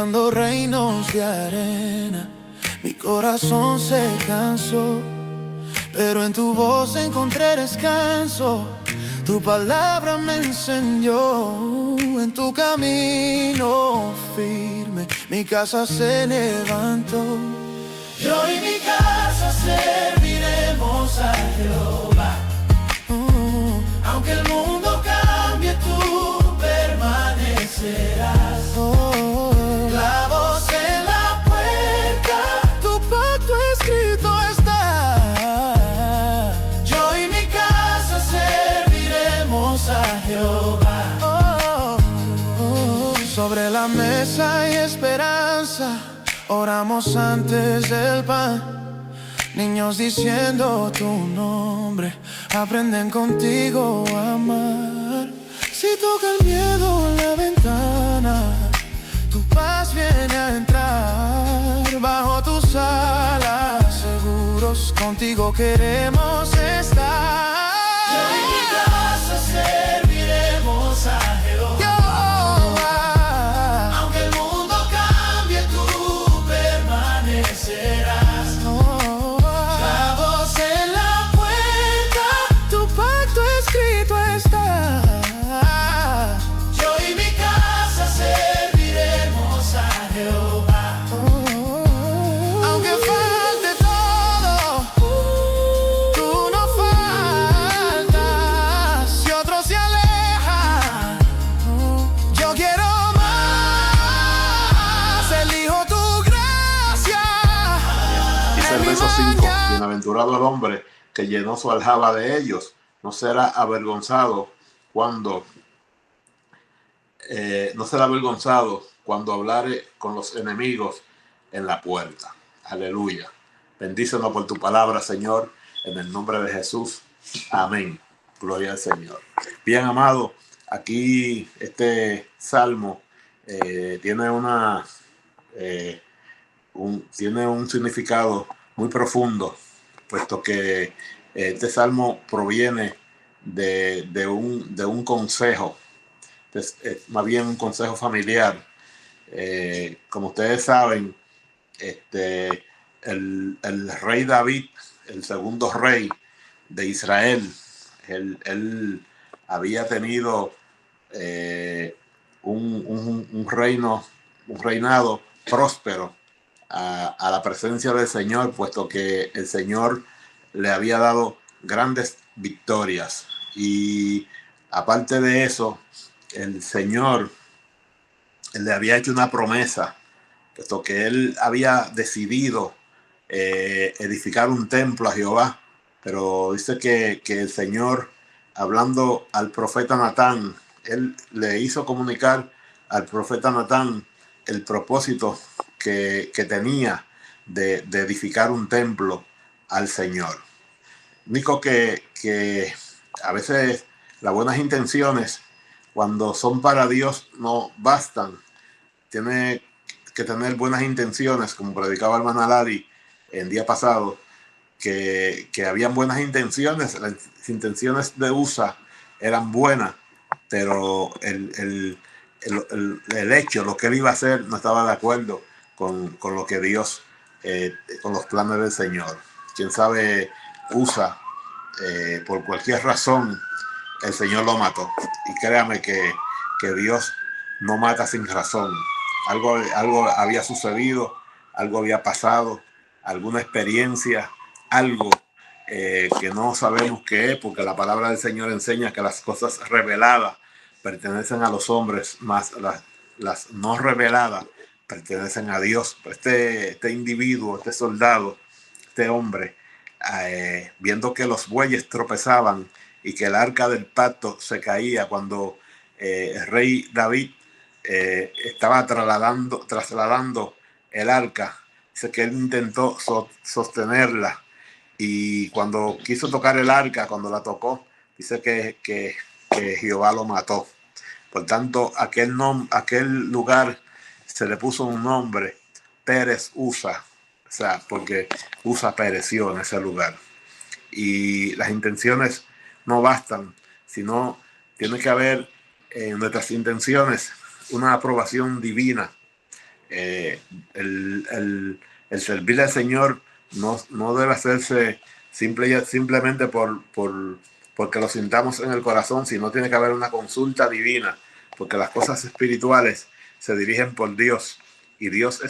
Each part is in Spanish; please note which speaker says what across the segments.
Speaker 1: Cuando reinos de arena, mi corazón se cansó, pero en tu voz encontré descanso. Tu palabra me enseñó, en tu camino firme, mi casa se levantó. Yo y mi casa serviremos a Jehová. Aunque el mundo cambie, tú permanecerás. La voz en la puerta, tu pacto escrito está. Yo y mi casa serviremos a Jehová. Sobre la mesa hay esperanza, oramos antes del pan. Niños diciendo tu nombre, aprenden contigo a amar. Si toca el miedo en la ventana, tu paz viene a entrar. Bajo tus alas, seguros contigo queremos estar. Yo y mi casa serviremos a Jehová. Aunque el mundo cambie, tú permanecerás.
Speaker 2: Verso 5. Bienaventurado el hombre que llenó su aljaba de ellos, no será avergonzado cuando hablare con los enemigos en la puerta. Aleluya. Bendícenos por tu palabra, Señor, en el nombre de Jesús. Amén. Gloria al Señor. Bien, amado, aquí este salmo tiene un significado muy profundo, puesto que este salmo proviene de un consejo, más bien un consejo familiar. Como ustedes saben, el rey David, el segundo rey de Israel, él había tenido un reinado próspero a la presencia del Señor, puesto que el Señor le había dado grandes victorias. Y aparte de eso, el Señor le había hecho una promesa, puesto que él había decidido edificar un templo a Jehová. Pero dice que el Señor, hablando al profeta Natán, él le hizo comunicar al profeta Natán el propósito que tenía de edificar un templo al Señor. Único que a veces las buenas intenciones, cuando son para Dios, no bastan. Tiene que tener buenas intenciones, como predicaba el hermano Lari el día pasado, que habían buenas intenciones. Las intenciones de USA eran buenas, pero el hecho, lo que él iba a hacer, no estaba de acuerdo con lo que Dios, con los planes del Señor. Quién sabe, USA, por cualquier razón, el Señor lo mató. Y créame que Dios no mata sin razón. Algo había sucedido, algo había pasado, alguna experiencia, algo que no sabemos qué es, porque la palabra del Señor enseña que las cosas reveladas pertenecen a los hombres, más las no reveladas pertenecen a Dios. Este individuo, este soldado, este hombre, viendo que los bueyes tropezaban y que el arca del pacto se caía cuando el rey David estaba trasladando el arca, dice que él intentó sostenerla, y cuando quiso tocar el arca, cuando la tocó, dice que Jehová lo mató. Por tanto, aquel lugar se le puso un nombre, Pérez Usa, o sea, porque Usa pereció en ese lugar. Y las intenciones no bastan, sino tiene que haber en nuestras intenciones una aprobación divina. Eh, el servir al Señor no debe hacerse simplemente porque lo sintamos en el corazón, sino tiene que haber una consulta divina, porque las cosas espirituales se dirigen por Dios, y Dios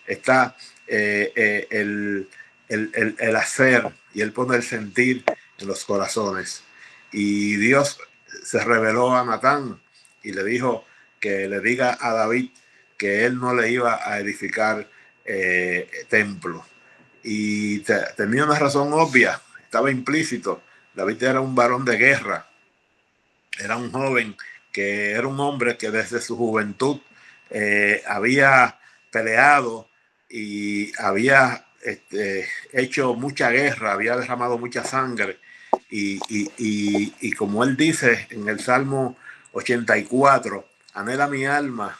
Speaker 2: está el hacer, y Él pone el sentir en los corazones. Y Dios se reveló a Natán y le dijo que le diga a David que él no le iba a edificar templo. Y tenía una razón obvia, estaba implícito. David era un varón de guerra, era un joven que era un hombre que desde su juventud había peleado y había hecho mucha guerra, había derramado mucha sangre. Y como él dice en el Salmo 84, anhela mi alma,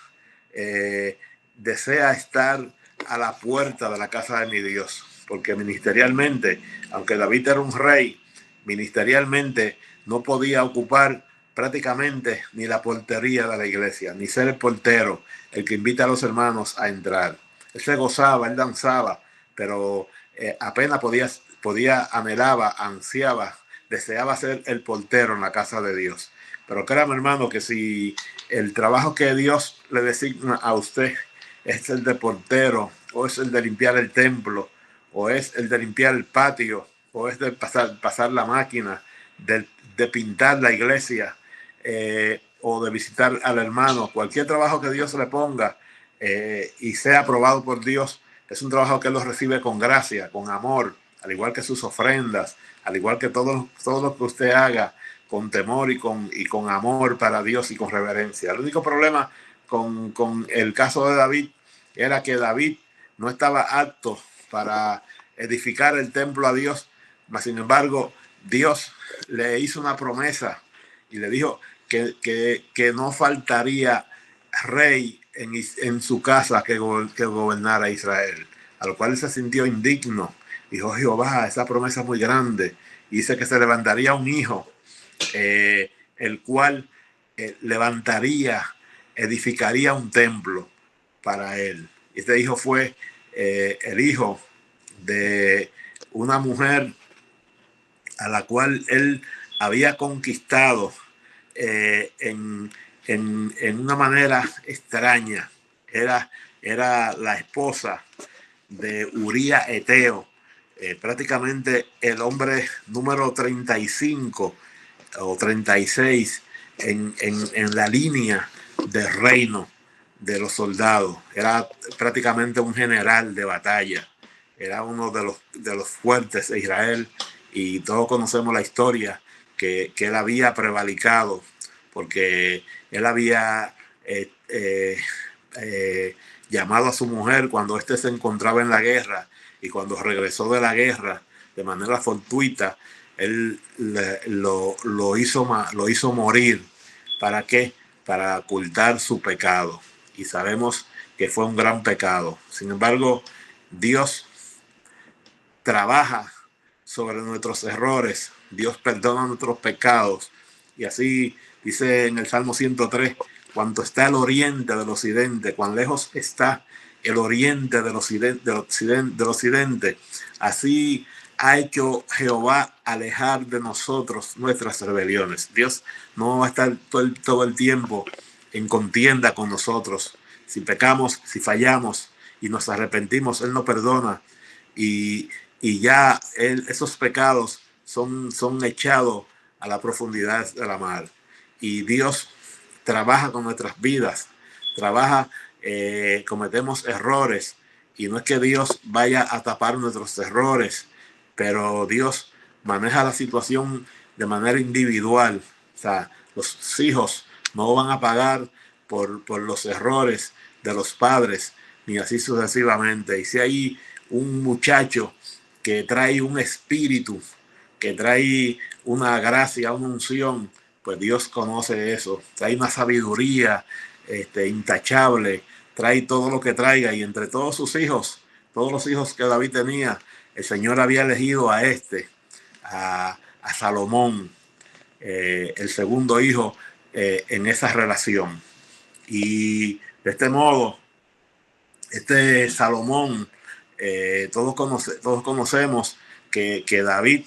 Speaker 2: desea estar a la puerta de la casa de mi Dios, porque ministerialmente, aunque David era un rey, ministerialmente no podía ocupar prácticamente ni la portería de la iglesia, ni ser el portero, el que invita a los hermanos a entrar. Él se gozaba, él danzaba, pero apenas anhelaba, ansiaba, deseaba ser el portero en la casa de Dios. Pero créame, hermano, que si el trabajo que Dios le designa a usted es el de portero, o es el de limpiar el templo, o es el de limpiar el patio, o es de pasar la máquina, de pintar la iglesia, o de visitar al hermano, cualquier trabajo que Dios le ponga y sea aprobado por Dios, es un trabajo que Él lo recibe con gracia, con amor, al igual que sus ofrendas, al igual que todo lo que usted haga, con temor y con amor para Dios y con reverencia. El único problema con el caso de David era que David no estaba apto para edificar el templo a Dios, mas sin embargo Dios le hizo una promesa y le dijo que no faltaría rey en su casa que gobernara Israel, a lo cual él se sintió indigno. Dijo: Jehová, esa promesa es muy grande. Y dice que se levantaría un hijo, el cual edificaría un templo para él. Este hijo fue el hijo de una mujer a la cual él había conquistado en una manera extraña. Era la esposa de Uría Eteo, prácticamente el hombre número 35 o 36 en la línea del reino de los soldados. Era prácticamente un general de batalla, era uno de los fuertes de Israel, y todos conocemos la historia que él había prevalicado, porque él había llamado a su mujer cuando éste se encontraba en la guerra, y cuando regresó de la guerra de manera fortuita, él lo hizo morir. ¿Para qué? Para ocultar su pecado. Y sabemos que fue un gran pecado. Sin embargo, Dios trabaja sobre nuestros errores. Dios perdona nuestros pecados. Y así dice en el Salmo 103, cuanto está el oriente del occidente, cuán lejos está el oriente del occidente, así ha hecho Jehová alejar de nosotros nuestras rebeliones. Dios no va a estar todo el tiempo en contienda con nosotros. Si pecamos, si fallamos y nos arrepentimos, Él nos perdona, y ya esos pecados son echados a la profundidad de la mar. Y Dios trabaja con nuestras vidas, cometemos errores, y no es que Dios vaya a tapar nuestros errores, pero Dios maneja la situación de manera individual. O sea, los hijos no van a pagar por los errores de los padres, ni así sucesivamente. Y si hay un muchacho que trae un espíritu, que trae una gracia, una unción, pues Dios conoce eso. Trae una sabiduría intachable, trae todo lo que traiga, y entre todos sus hijos, todos los hijos que David tenía, el Señor había elegido a Salomón, el segundo hijo en esa relación. Y de este modo Salomón, todos conocemos que David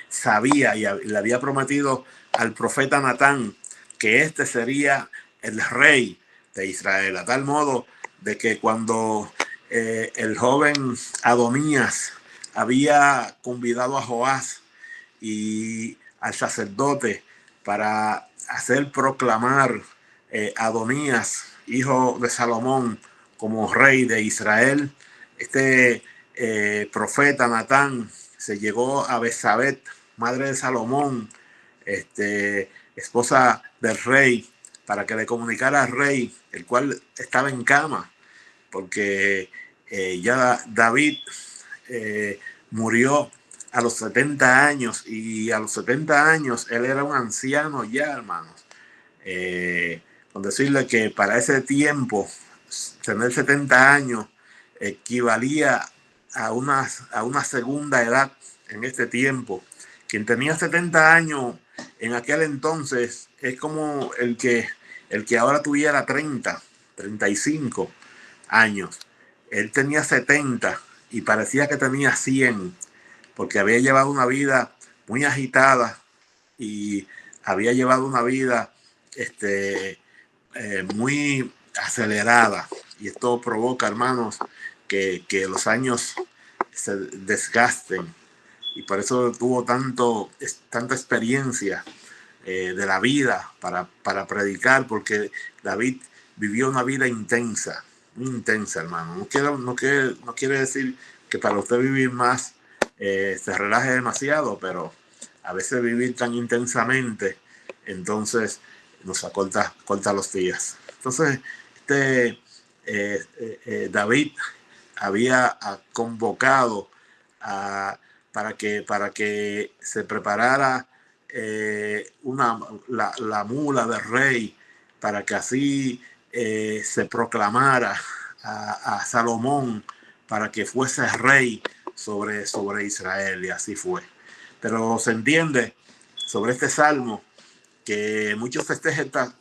Speaker 2: sabía y le había prometido al profeta Natán que este sería el rey de Israel, a tal modo de que cuando el joven Adonías había convidado a Joás y al sacerdote para hacer proclamar Adonías, hijo de Salomón, como rey de Israel, profeta Natán se llegó a Besabet, madre de Salomón, esposa del rey, para que le comunicara al rey, el cual estaba en cama, porque ya David murió a los 70 años, y a los 70 años él era un anciano ya, hermanos. Con decirle que para ese tiempo tener 70 años equivalía a una segunda edad en este tiempo. Quien tenía 70 años en aquel entonces es como el que ahora tuviera 35 años. Él tenía 70 y parecía que tenía 100, porque había llevado una vida muy agitada y había llevado una vida muy acelerada, y esto provoca, hermanos, que los años se desgasten, y por eso tuvo tanta experiencia de la vida para predicar, porque David vivió una vida intensa, muy intensa, hermano. No quiere decir que para usted vivir más se relaje demasiado, pero a veces vivir tan intensamente, entonces nos corta los días. Entonces, David había convocado para que se preparara la mula del rey, para que así se proclamara a Salomón para que fuese rey sobre Israel, y así fue. Pero se entiende sobre este salmo que muchos exégetas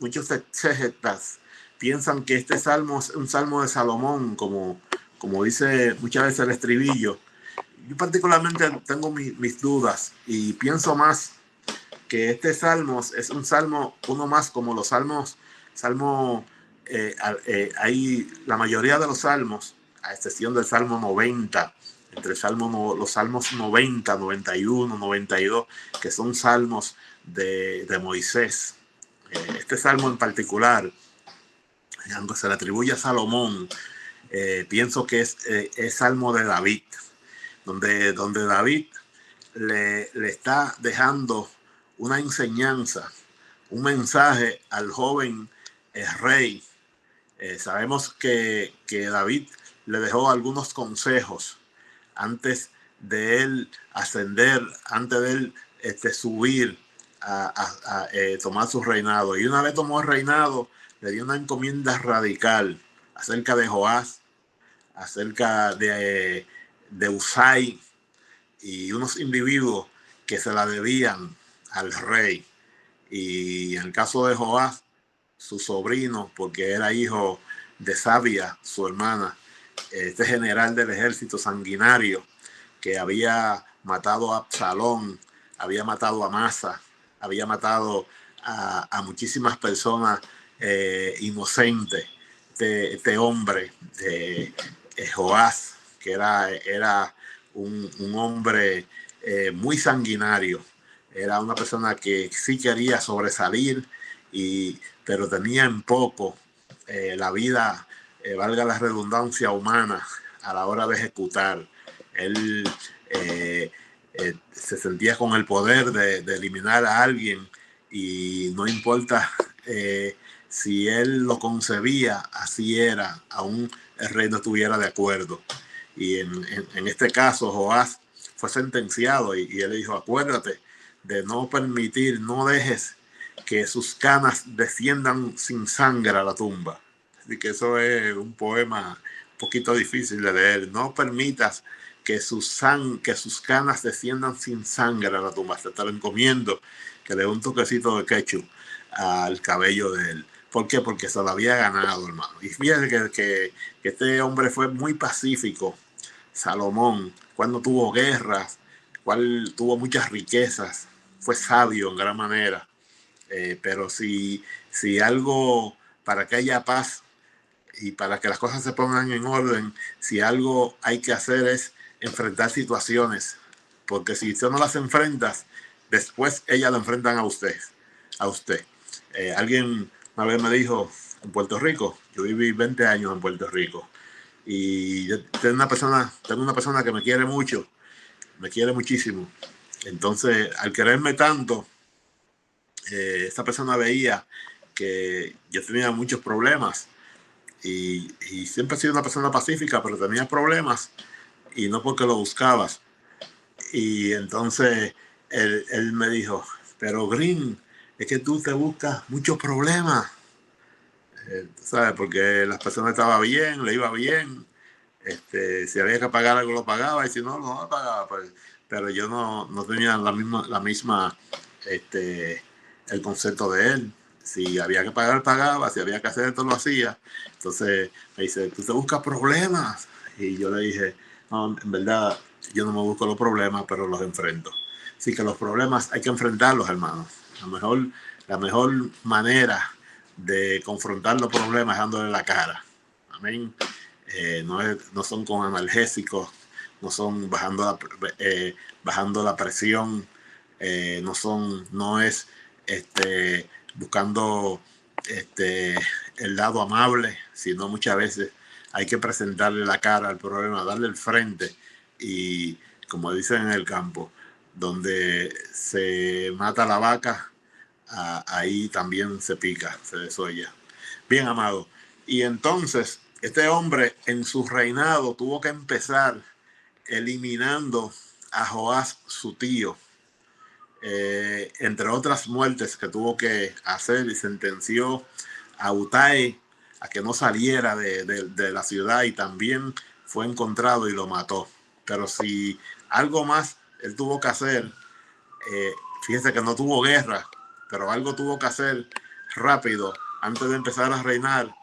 Speaker 2: piensan que este salmo es un salmo de Salomón, como dice muchas veces el estribillo. Yo particularmente tengo mis dudas, y pienso más que este salmo es un salmo, uno más como los salmos. Hay la mayoría de los salmos, a excepción del Salmo 90, los salmos 90, 91, 92, que son salmos de Moisés. Este salmo en particular, aunque se le atribuye a Salomón, pienso que es salmo de David, donde David le está dejando una enseñanza, un mensaje al joven rey. Sabemos que David le dejó algunos consejos antes de él ascender, antes de él subir a tomar su reinado. Y una vez tomó el reinado, le dio una encomienda radical acerca de Joás, acerca de Usai y unos individuos que se la debían al rey. Y en el caso de Joás, su sobrino, porque era hijo de Sabia, su hermana, general del ejército sanguinario que había matado a Absalón, había matado a Amasa, había matado a muchísimas personas inocentes. Este hombre, Joás, que era un hombre muy sanguinario, era una persona que sí quería sobresalir, pero tenía en poco la vida, valga la redundancia, humana a la hora de ejecutar. Él se sentía con el poder de eliminar a alguien, y no importa si él lo concebía, así era, aún el rey no estuviera de acuerdo. Y en este caso, Joás fue sentenciado, y él dijo: acuérdate de no permitir, no dejes que sus canas desciendan sin sangre a la tumba. Así que eso es un poema un poquito difícil de leer. No permitas que sus canas desciendan sin sangre a la tumba. Te lo encomiendo, que le dé un toquecito de ketchup al cabello ¿Por qué? Porque se lo había ganado, hermano. Y fíjate que este hombre fue muy pacífico, Salomón, cuando tuvo guerras, cual tuvo muchas riquezas, fue sabio en gran manera. Pero si algo, para que haya paz y para que las cosas se pongan en orden, si algo hay que hacer es enfrentar situaciones, porque si usted no las enfrentas, después ellas lo enfrentan a usted. A usted. Alguien una vez me dijo, en Puerto Rico, yo viví 20 años en Puerto Rico, y yo tengo una persona que me quiere mucho, me quiere muchísimo. Entonces, al quererme tanto, esta persona veía que yo tenía muchos problemas y siempre he sido una persona pacífica, pero tenía problemas y no porque lo buscabas. Y entonces él me dijo, pero Green, es que tú te buscas muchos problemas, ¿sabes? Porque las personas estaban bien, le iba bien, si había que pagar algo lo pagaba y si no, no lo pagaba. Pues, pero yo no tenía la misma el concepto de él. Si había que pagar, pagaba, si había que hacer esto, lo hacía. Entonces me dice, tú te buscas problemas. Y yo le dije, no, en verdad, yo no me busco los problemas, pero los enfrento. Así que los problemas hay que enfrentarlos, hermanos. La mejor manera de confrontar los problemas es dándole la cara. Amén. No son con analgésicos, no son bajando la presión, no es buscando el lado amable, sino muchas veces hay que presentarle la cara al problema, darle el frente y, como dicen en el campo, donde se mata la vaca, ahí también se pica, se desolla. Bien, amado. Y entonces, este hombre en su reinado tuvo que empezar eliminando a Joás, su tío, entre otras muertes que tuvo que hacer, y sentenció a Utai a que no saliera de la ciudad, y también fue encontrado y lo mató. Pero si algo más él tuvo que hacer, fíjense que no tuvo guerra, pero algo tuvo que hacer rápido antes de empezar a reinar.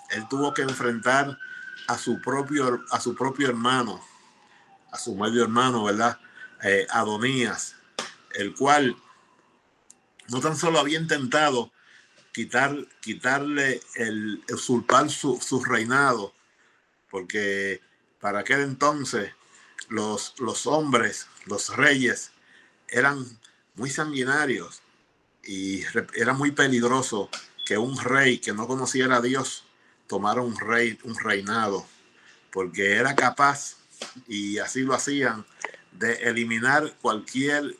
Speaker 2: Él tuvo que enfrentar a su propio hermano, a su medio hermano, ¿verdad? Adonías, el cual no tan solo había intentado quitarle usurpar su reinado, porque para aquel entonces los hombres, los reyes, eran muy sanguinarios y era muy peligroso que un rey que no conociera a Dios tomara un reinado, porque era capaz, y así lo hacían, de eliminar cualquier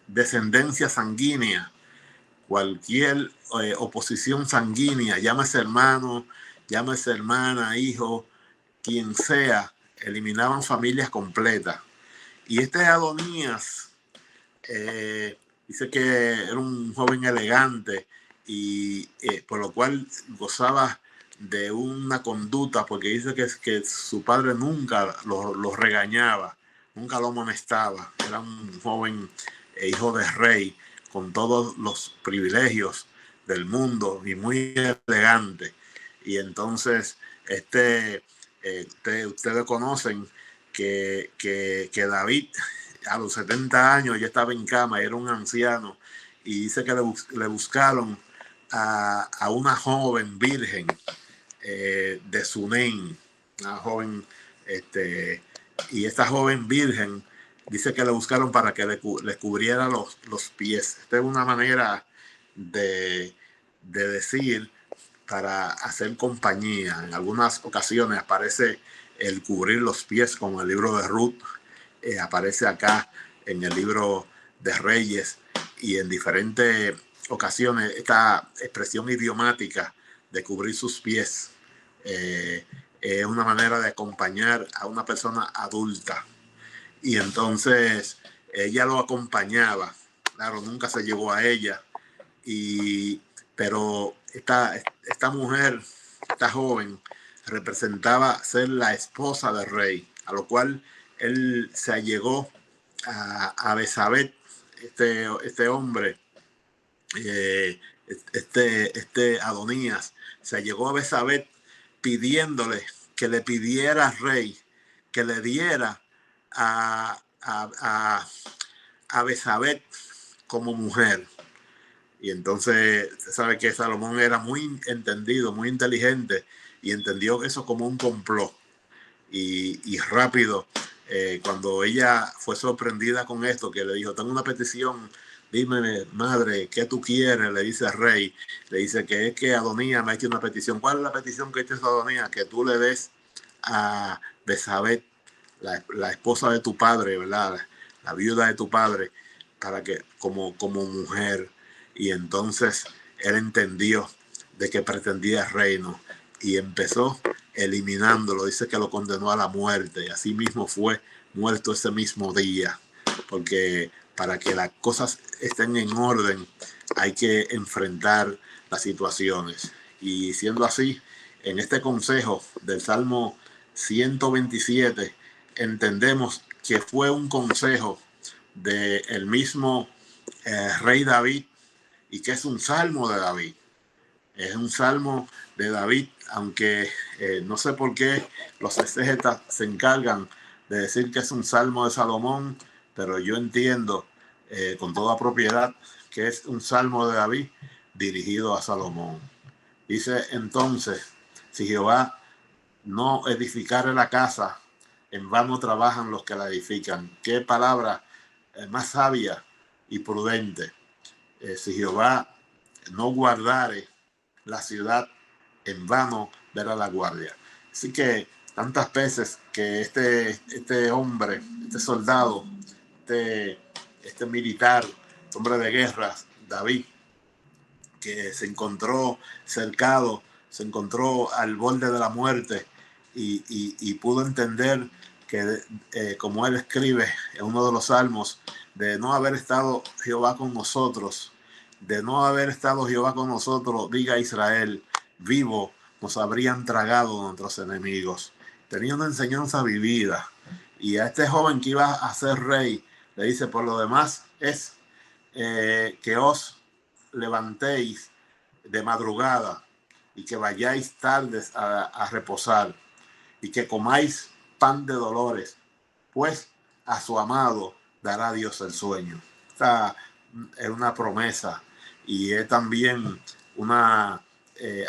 Speaker 2: descendencia sanguínea, cualquier oposición sanguínea, llámese hermano, llámese hermana, hijo, quien sea, eliminaban familias completas. Y este Adonías dice que era un joven elegante y por lo cual gozaba de una conducta, porque dice que su padre nunca lo regañaba, nunca lo amonestaba. Era un joven hijo de rey con todos los privilegios del mundo y muy elegante. Y entonces ustedes conocen que David a los 70 años ya estaba en cama, era un anciano, y dice que le buscaron a una joven virgen de Sunem, una joven, y esta joven virgen dice que le buscaron para que le cubriera los pies. Esta es una manera de decir para hacer compañía. En algunas ocasiones aparece el cubrir los pies, como en el libro de Ruth, aparece acá en el libro de Reyes, y en diferentes ocasiones esta expresión idiomática de cubrir sus pies es una manera de acompañar a una persona adulta. Y entonces ella lo acompañaba, claro, nunca se llegó a ella, pero esta mujer, esta joven, representaba ser la esposa del rey, a lo cual él se allegó a Besabet, este hombre, Adonías, se llegó a Betsabé pidiéndole que le pidiera al rey que le diera a Betsabé como mujer. Y entonces se sabe que Salomón era muy entendido, muy inteligente, y entendió eso como un complot. Y rápido, cuando ella fue sorprendida con esto, que le dijo, tengo una petición, dime, madre, ¿qué tú quieres? Le dice al rey, le dice que es que Adonías me ha hecho una petición. ¿Cuál es la petición que ha hecho Adonías? Que tú le des a Betsabé, la esposa de tu padre, ¿verdad? La viuda de tu padre, para que como mujer. Y entonces él entendió de que pretendía el reino y empezó eliminándolo. Dice que lo condenó a la muerte, y así mismo fue muerto ese mismo día, porque para que las cosas estén en orden hay que enfrentar las situaciones. Y siendo así, en este consejo del Salmo 127 entendemos que fue un consejo del mismo rey David, y que es un salmo de David. Es un salmo de David, aunque no sé por qué los exégetas se encargan de decir que es un salmo de Salomón, pero yo entiendo con toda propiedad que es un salmo de David dirigido a Salomón. Dice entonces, si Jehová no edificare la casa, en vano trabajan los que la edifican. Qué palabra más sabia y prudente. Si Jehová no guardare la ciudad, en vano verá la guardia. Así que tantas veces que este hombre, este soldado, este militar, hombre de guerra, David, que se encontró cercado, se encontró al borde de la muerte, y pudo entender que, como él escribe en uno de los salmos, de no haber estado Jehová con nosotros, de no haber estado Jehová con nosotros, diga Israel, vivo nos habrían tragado nuestros enemigos. Tenía una enseñanza vivida, y a este joven que iba a ser rey le dice, por lo demás es que os levantéis de madrugada y que vayáis tardes a reposar, y que comáis pan de dolores, pues a su amado dará Dios el sueño. Esta es una promesa, y es también una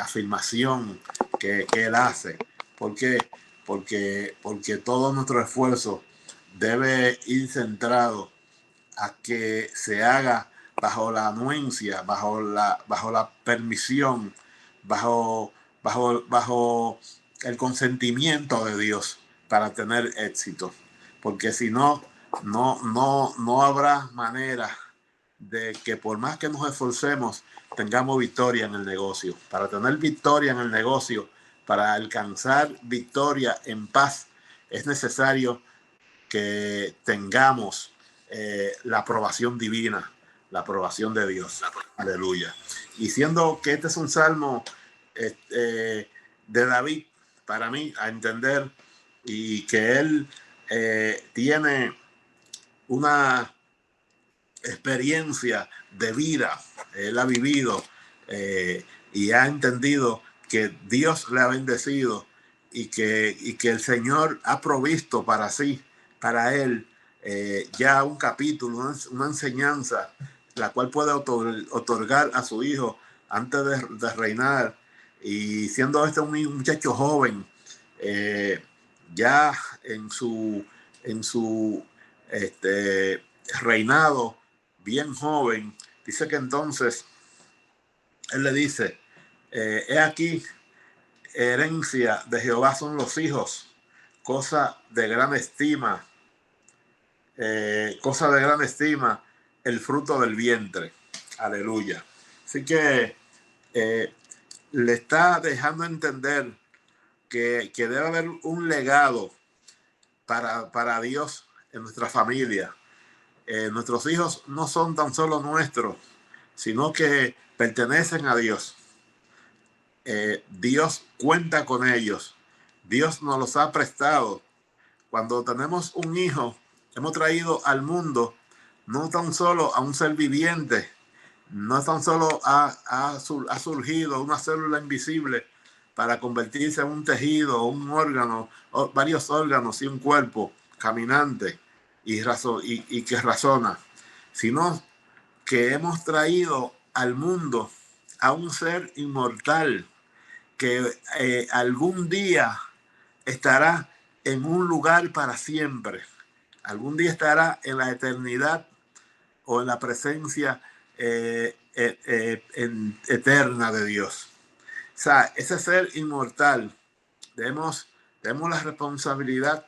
Speaker 2: afirmación que él hace. ¿Por qué? Porque todo nuestro esfuerzo debe ir centrado a que se haga bajo la anuencia, bajo la permisión, bajo el consentimiento de Dios, para tener éxito. Porque si no, no habrá manera de que, por más que nos esforcemos, tengamos victoria en el negocio. Para tener victoria en el negocio, para alcanzar victoria en paz, es necesario que tengamos la aprobación divina, la aprobación de Dios. Aleluya. Y siendo que este es un salmo de David, para mí, a entender, y que él tiene una experiencia de vida, él ha vivido y ha entendido que Dios le ha bendecido, y que el Señor ha provisto para sí, para él, ya un capítulo, una enseñanza, la cual puede otorgar a su hijo antes de reinar. Y siendo este un muchacho joven, ya en su reinado, bien joven, dice que entonces él le dice, he aquí, herencia de Jehová son los hijos, cosa de gran estima, el fruto del vientre. Aleluya. Así que le está dejando entender que debe haber un legado para Dios en nuestra familia. Nuestros hijos no son tan solo nuestros, sino que pertenecen a Dios. Dios cuenta con ellos. Dios nos los ha prestado. Cuando tenemos un hijo, hemos traído al mundo no tan solo a un ser viviente, no tan solo ha surgido una célula invisible para convertirse en un tejido, un órgano, o varios órganos y un cuerpo caminante y que razona, sino que hemos traído al mundo a un ser inmortal que algún día estará en un lugar para siempre. Algún día estará en la eternidad o en la presencia eterna de Dios. O sea, ese ser inmortal, tenemos la responsabilidad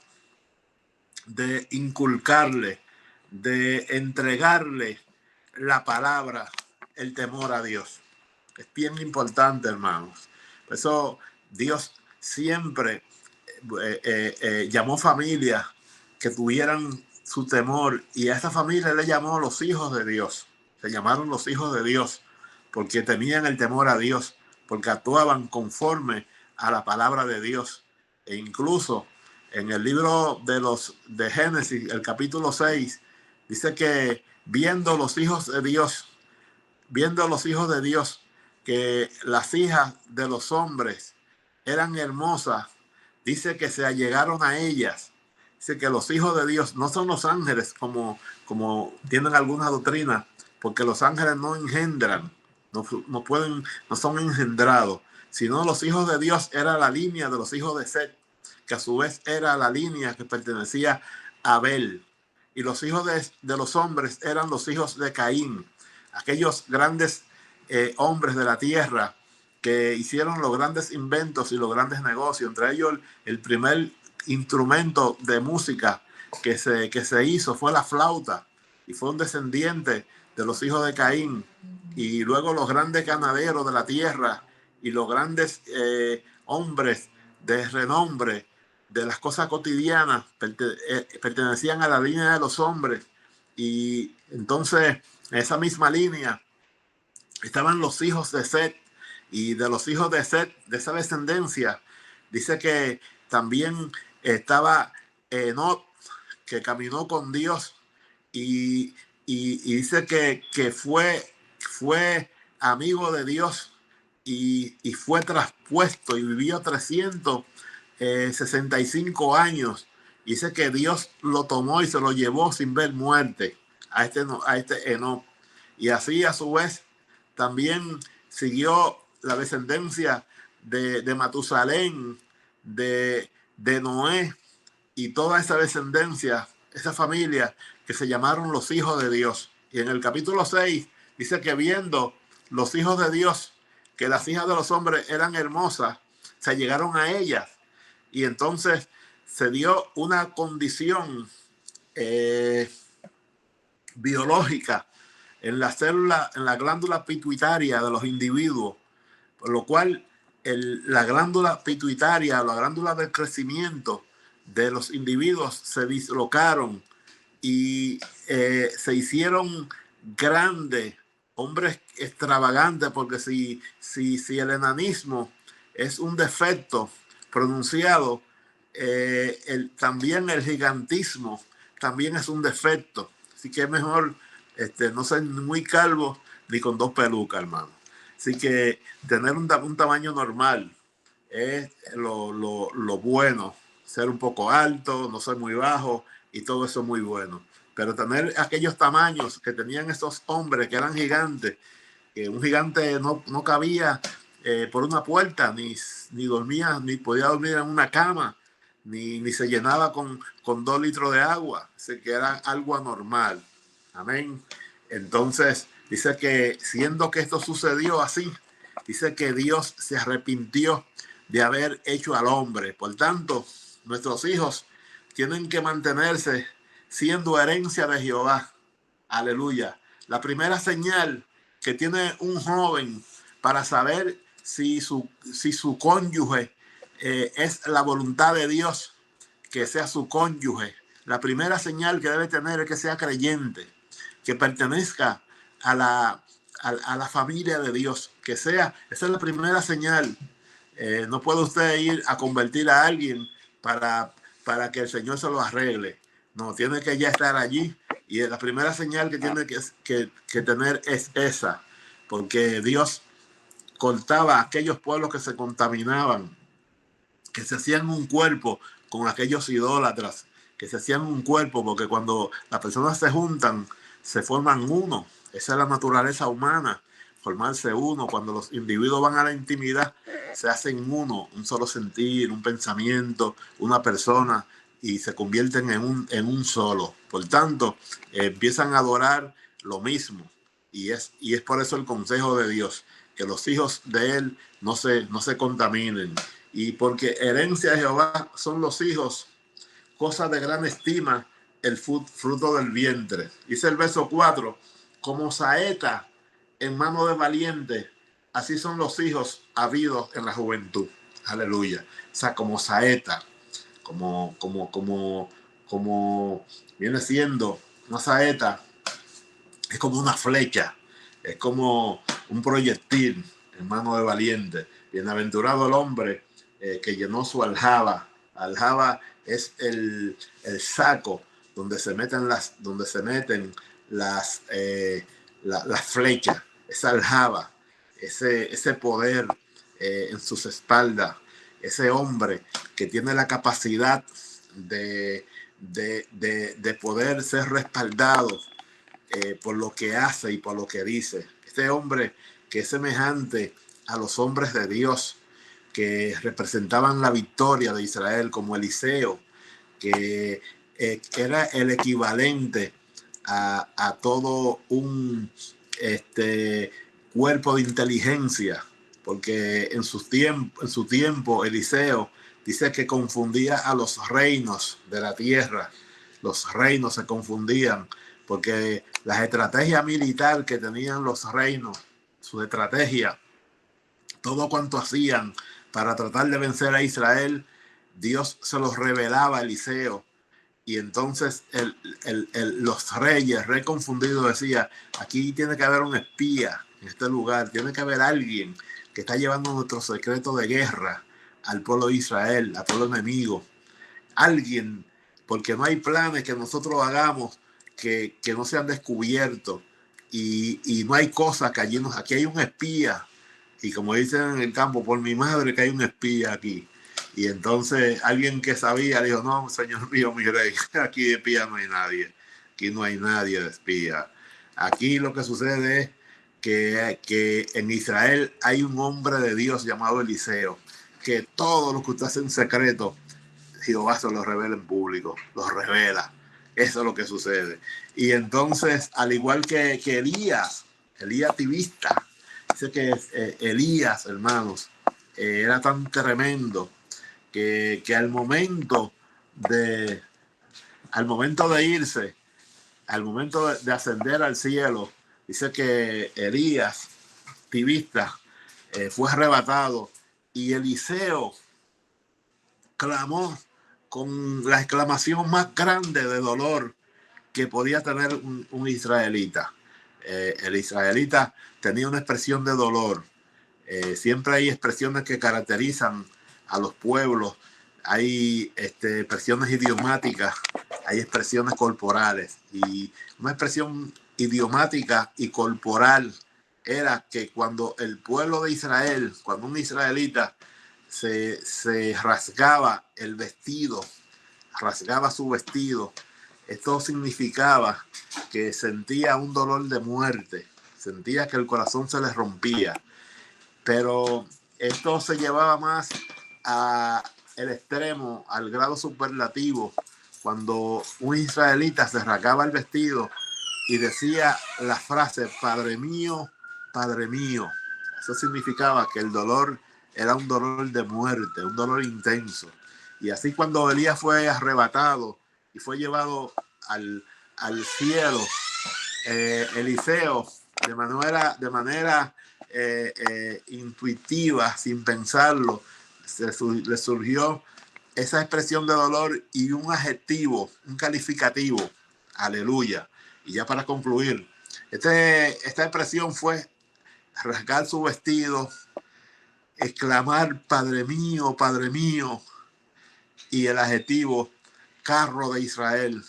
Speaker 2: de inculcarle, de entregarle la palabra, el temor a Dios. Es bien importante, hermanos. Por eso Dios siempre llamó familias que tuvieran su temor, y a esa familia le llamó los hijos de Dios. Se llamaron los hijos de Dios porque tenían el temor a Dios, porque actuaban conforme a la palabra de Dios. E incluso en el libro de Génesis, el capítulo 6, dice que viendo los hijos de Dios, que las hijas de los hombres eran hermosas, dice que se allegaron a ellas. Dice que los hijos de Dios no son los ángeles como tienen algunas doctrinas, porque los ángeles no engendran, no son engendrados, sino los hijos de Dios era la línea de los hijos de Set, que a su vez era la línea que pertenecía a Abel. Y los hijos de los hombres eran los hijos de Caín, aquellos grandes hombres de la tierra que hicieron los grandes inventos y los grandes negocios. Entre ellos, el primer instrumento de música que se hizo fue la flauta, y fue un descendiente de los hijos de Caín. Y luego los grandes ganaderos de la tierra y los grandes hombres de renombre de las cosas cotidianas pertenecían a la línea de los hombres. Y entonces en esa misma línea estaban los hijos de Set, y de los hijos de Set, de esa descendencia, dice que también estaba Enoc, que caminó con Dios, y dice que fue amigo de Dios, y fue traspuesto y vivió 365 años. Dice que Dios lo tomó y se lo llevó sin ver muerte a este Enoc. Y así a su vez también siguió la descendencia de Matusalén, de Noé, y toda esa descendencia, esa familia que se llamaron los hijos de Dios. Y en el capítulo 6 dice que viendo los hijos de Dios que las hijas de los hombres eran hermosas, se llegaron a ellas, y entonces se dio una condición biológica en la célula, en la glándula pituitaria de los individuos, por lo cual la glándula pituitaria, la glándula del crecimiento de los individuos se dislocaron y se hicieron grandes, hombres extravagantes, porque si el enanismo es un defecto pronunciado, también el gigantismo también es un defecto. Así que es mejor no ser muy calvo ni con 2 pelucas, hermano. Así que tener un tamaño normal es lo bueno. Ser un poco alto, no ser muy bajo, y todo eso es muy bueno. Pero tener aquellos tamaños que tenían esos hombres que eran gigantes, que un gigante no cabía por una puerta, ni dormía, ni podía dormir en una cama, ni se llenaba con 2 litros de agua. Así que era algo anormal. Amén. Entonces dice que siendo que esto sucedió así, dice que Dios se arrepintió de haber hecho al hombre. Por tanto, nuestros hijos tienen que mantenerse siendo herencia de Jehová. Aleluya. La primera señal que tiene un joven para saber si su cónyuge es la voluntad de Dios, que sea su cónyuge. La primera señal que debe tener es que sea creyente, que pertenezca a la familia de Dios, esa es la primera señal. No puede usted ir a convertir a alguien para que el Señor se lo arregle. No, tiene que ya estar allí Y la primera señal que tiene que tener es esa, porque Dios cortaba a aquellos pueblos que se contaminaban, que se hacían un cuerpo con aquellos idólatras, que se hacían un cuerpo, porque cuando las personas se juntan, se forman uno. Esa es la naturaleza humana, formarse uno. Cuando los individuos van a la intimidad, se hacen uno, un solo sentir, un pensamiento, una persona, y se convierten en un solo. Por tanto, empiezan a adorar lo mismo. Y es por eso el consejo de Dios, que los hijos de Él no se contaminen. Y porque herencia de Jehová son los hijos, cosa de gran estima, el fruto del vientre. Dice el verso 4, como saeta en mano de valiente, así son los hijos habidos en la juventud. Aleluya. O sea, como saeta, como viene siendo una saeta, es como una flecha, es como un proyectil en mano de valiente. Bienaventurado el hombre que llenó su aljaba. Aljaba es el saco donde se meten las flechas, esa aljaba, ese poder en sus espaldas, ese hombre que tiene la capacidad de poder ser respaldado por lo que hace y por lo que dice. Este hombre que es semejante a los hombres de Dios que representaban la victoria de Israel, como Eliseo, que era el equivalente a todo un cuerpo de inteligencia, porque en su tiempo Eliseo dice que confundía a los reinos de la tierra. Los reinos se confundían porque la estrategia militar que tenían los reinos, su estrategia, todo cuanto hacían para tratar de vencer a Israel, Dios se los revelaba a Eliseo. Y entonces los reyes, rey confundido, decía, aquí tiene que haber un espía en este lugar, tiene que haber alguien que está llevando nuestro secreto de guerra al pueblo de Israel, al pueblo enemigo. Alguien, porque no hay planes que nosotros hagamos que no sean descubiertos. Y no hay cosas que aquí hay un espía. Y como dicen en el campo, por mi madre que hay un espía aquí. Y entonces alguien que sabía dijo, no, señor mío, mi rey, aquí de espía no hay nadie. Aquí no hay nadie de espía. Aquí lo que sucede es que en Israel hay un hombre de Dios llamado Eliseo, que todo lo que usted hace en secreto, Jehová se lo revela en público, lo revela. Eso es lo que sucede. Y entonces, al igual que Elías Tibista, dice que Elías, hermanos, era tan tremendo que al momento de irse, al momento de ascender al cielo, dice que Elías Tibista fue arrebatado y Eliseo clamó con la exclamación más grande de dolor que podía tener un israelita. El israelita tenía una expresión de dolor. Siempre hay expresiones que caracterizan a los pueblos. Hay expresiones idiomáticas, hay expresiones corporales. Y una expresión idiomática y corporal era que cuando el pueblo de Israel, cuando un israelita se rasgaba el vestido, rasgaba su vestido, esto significaba que sentía un dolor de muerte, sentía que el corazón se le rompía. Pero esto se llevaba más al extremo, al grado superlativo, cuando un israelita se rasgaba el vestido y decía la frase, Padre mío, Padre mío. Eso significaba que el dolor era un dolor de muerte, un dolor intenso. Y así cuando Elías fue arrebatado y fue llevado al cielo, Eliseo, de manera intuitiva, sin pensarlo, le surgió esa expresión de dolor y un adjetivo, un calificativo. Aleluya. Y ya para concluir, esta expresión fue rasgar su vestido, exclamar Padre mío, Padre mío, y el adjetivo carro de Israel.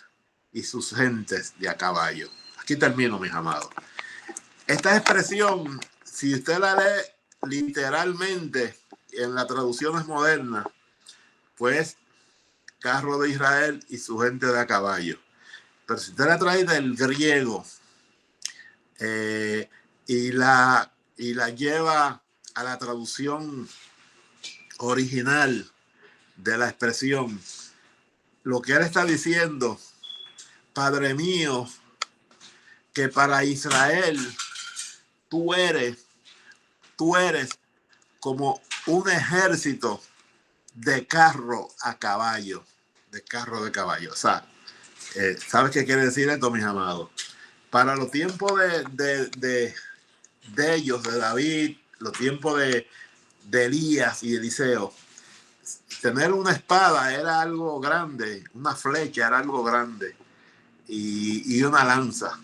Speaker 2: y sus gentes de a caballo. Aquí termino, mis amados. Esta expresión, si usted la lee literalmente en las traducciones modernas, pues carro de Israel y su gente de a caballo. Pero si usted la trae del griego y la lleva a la traducción original de la expresión, lo que él está diciendo, Padre mío, que para Israel tú eres como un ejército de carro a caballo, de carro de caballo. O sea, ¿sabes qué quiere decir esto, mis amados? Para los tiempos de ellos, de David, los tiempos de Elías y Eliseo, tener una espada era algo grande, una flecha era algo grande y una lanza.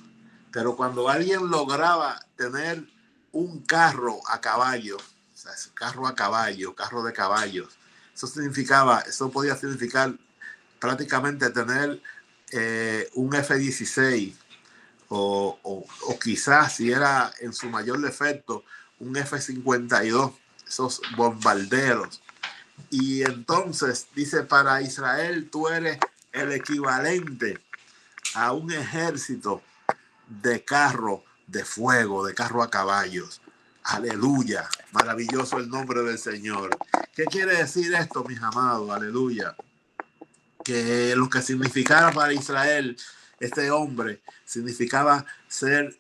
Speaker 2: Pero cuando alguien lograba tener un carro a caballo, o sea, carro a caballo, carro de caballos, eso podía significar prácticamente tener un F-16 o quizás, si era en su mayor defecto, un F-52, esos bombarderos. Y entonces dice, para Israel tú eres el equivalente a un ejército de carro de fuego, de carro a caballos. Aleluya, maravilloso el nombre del Señor. ¿Qué quiere decir esto, mis amados? Aleluya. Que lo que significaba para Israel este hombre significaba ser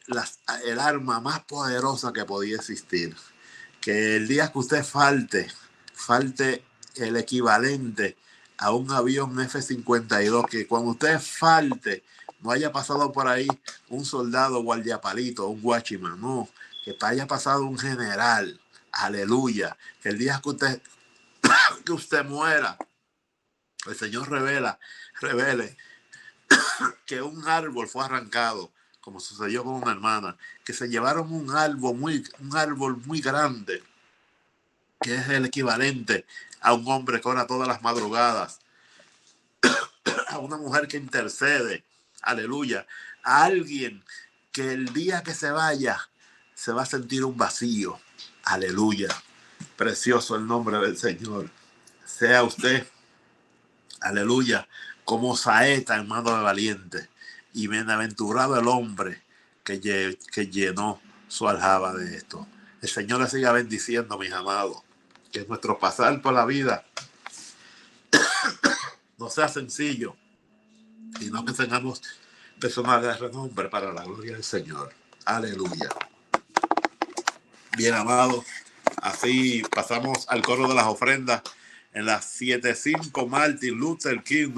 Speaker 2: el arma más poderosa que podía existir. Que el día que usted falte el equivalente a un avión F-52, que cuando usted falte no haya pasado por ahí un soldado guardiapalito, un watchman, no, que haya pasado un general. Aleluya. Que el día que usted muera, el Señor revele que un árbol fue arrancado, como sucedió con una hermana, que se llevaron un árbol muy grande, que es el equivalente a un hombre que ora todas las madrugadas, a una mujer que intercede, aleluya, a alguien que el día que se vaya se va a sentir un vacío, aleluya. Precioso el nombre del Señor. Sea usted, aleluya, como saeta en mano de valiente, y bienaventurado el hombre que llenó su aljaba de esto. El Señor le siga bendiciendo, mis amados, que nuestro pasar por la vida no sea sencillo, sino que tengamos personas de renombre para la gloria del Señor. Aleluya. Bien, amados, así pasamos al coro de las ofrendas en las 7:5 Martin Luther King,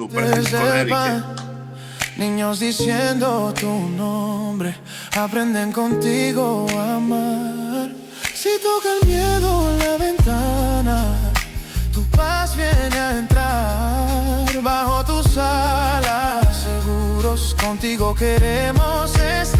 Speaker 1: niños diciendo tu nombre, aprenden contigo a amar. Si toca el miedo en la ventana, tu paz viene a entrar. Bajo tus alas seguros, contigo queremos estar.